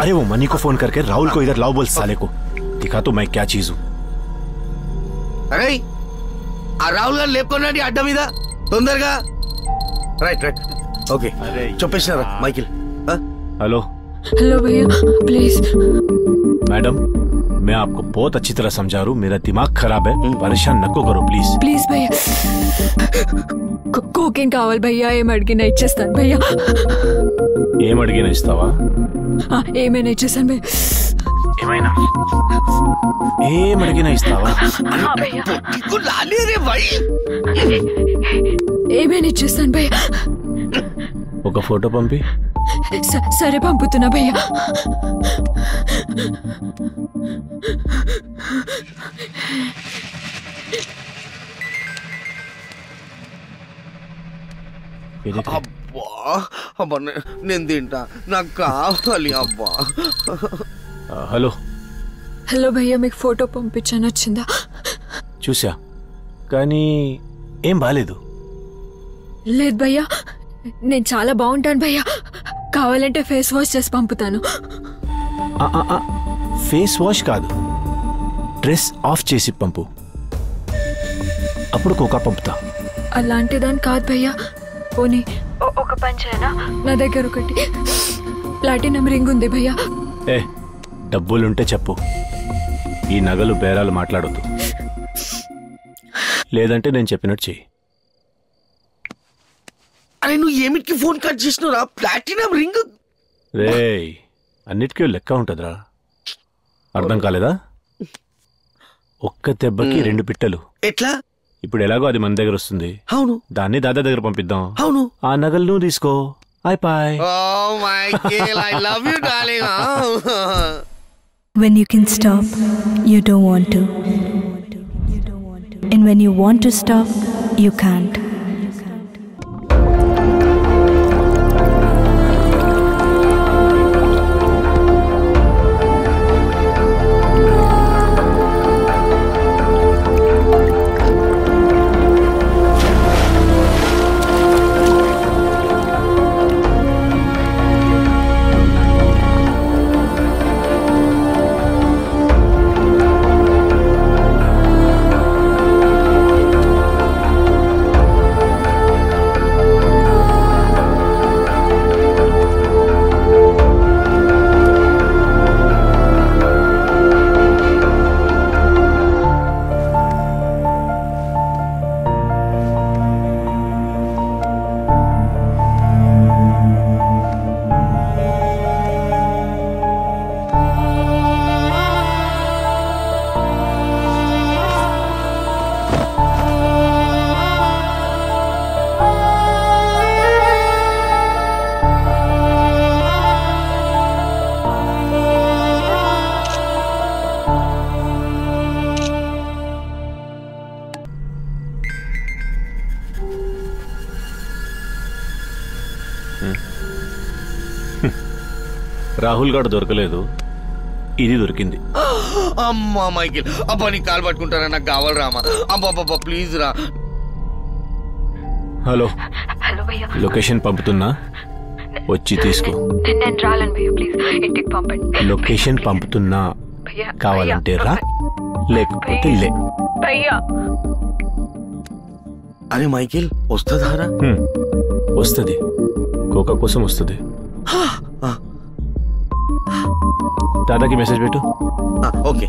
अरे वो मनी को फोन करके राहुल को इधर लाओ बोल साले को, दिखा तो मैं क्या चीज हूँ। अरे राहुल गाరు లేపుకోండి అడ్డ మీద తొందరగా। రైట్ రైట్ ఓకే చెప్పేసినారా మైకిల్? हेलो हेलो भैया प्लीज। मैडम मैं आपको बहुत अच्छी तरह समझा रहा हूँ, मेरा दिमाग खराब है, परेशान नको करो प्लीज। प्लीज भैया కోకేన్ కావాలి భయ్యా, ఏం అడిగినా ఇచ్చేస్తాను భయ్యా। ఏం అడిగినా ఇస్తావా? ఏమైనా ఇచ్చేస్తాను భయ్యా। ఏం అడిగినా ఇస్తావా? ఏమైనా ఇచ్చేస్తాను భయ్యా। ఒక ఫోటో పంపి। సరే పంపుతున్నా భయ్యా। అబ్బా అబ్బా నేను తింటా, నాకు కావాలి అబ్బా। హలో హలో భయ్యా, మీకు ఫోటో పంపించాను, వచ్చిందా? చూసా కానీ ఏం బాలేదు। లేదు భయ్యా, నేను చాలా బాగుంటాను భయ్యా, కావాలంటే ఫేస్ వాష్ చేసి పంపుతాను। ఫేస్ వాష్ కాదు, డ్రెస్ ఆఫ్ చేసి పంపు, అప్పుడు కోకా పంపుతా। అలాంటి దాని కాదు భయ్యా, పోనీ ఒక పంచైనా, నా దగ్గర ఒకటి ప్లాటినం రింగ్ ఉంది భయ్యా। ఏ డబ్బులుంటే చెప్పు, ఈ నగలు బేరాలు మాట్లాడొద్దు, లేదంటే నేను చెప్పినట్టు చెయ్యి। అరే నువ్వు ఏమిటికి ఫోన్ కట్ చేసినరా? ప్లాటినం రింగ్ రే అన్నిటికీ లెక్క ఉంటుందిరా, అర్థం కాలేదా? ఒక్క దెబ్బకి 2 పిట్టలు। ఎట్లా? ఇప్పుడు ఎలాగో అది మన దగ్గర వస్తుంది, అవును, దాన్ని దాదా దగ్గర పంపిద్దాం, అవును, ఆ నగలు నువ్వు తీసుకో, అయిపోయి। Oh Michael, I love you darling. When you can stop, you don't want to. And when you want to stop, you can't. Rahul గారు దొరకలేదు, ఇది దొరికింది। అమ్మా మైకిల్, అబ్బా నీ కాలు పట్టుకుంటారా, నాకు కావాలి రామా, అబ్బా ప్లీజ్ రా। హలో హలో భయ్యా, లొకేషన్ పంపుతున్నా, వచ్చి తీసుకో। నేను రాలేను భయ్యా, ప్లీజ్ ఇంటికి పంపండి। లొకేషన్ పంపుతున్నా, కావాలంటే రా, లేకపోతే లే భయ్యా। అరే మైకిల్ వస్తుందారా? వస్తుంది, కోకా కోసం వస్తుంది। దాదాకి మెసేజ్ పెట్టు। ఓకే